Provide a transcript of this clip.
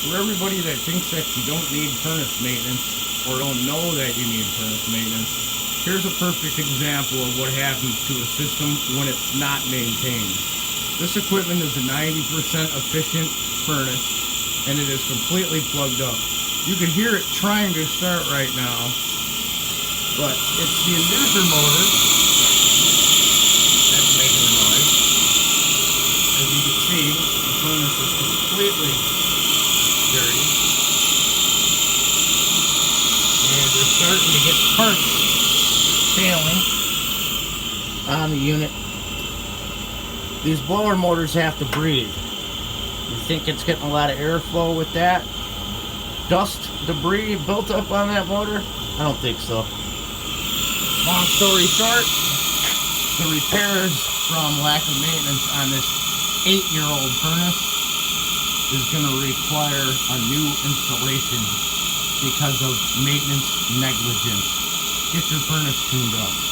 For everybody that thinks that you don't need furnace maintenance or don't know that you need furnace maintenance, here's a perfect example of what happens to a system when it's not maintained. This equipment is a 90% efficient furnace and it is completely plugged up. You can hear it trying to start right now, but it's the inducer motor that's making the noise. As you can see, the furnace is completely dirty. And they're starting to get parts failing on the unit. These blower motors have to breathe. You think it's getting a lot of airflow with that? Dust, debris built up on that motor? I don't think so. Long story short, the repairs from lack of maintenance on this 8-year-old furnace is going to require a new installation because of maintenance negligence. Get your furnace tuned up.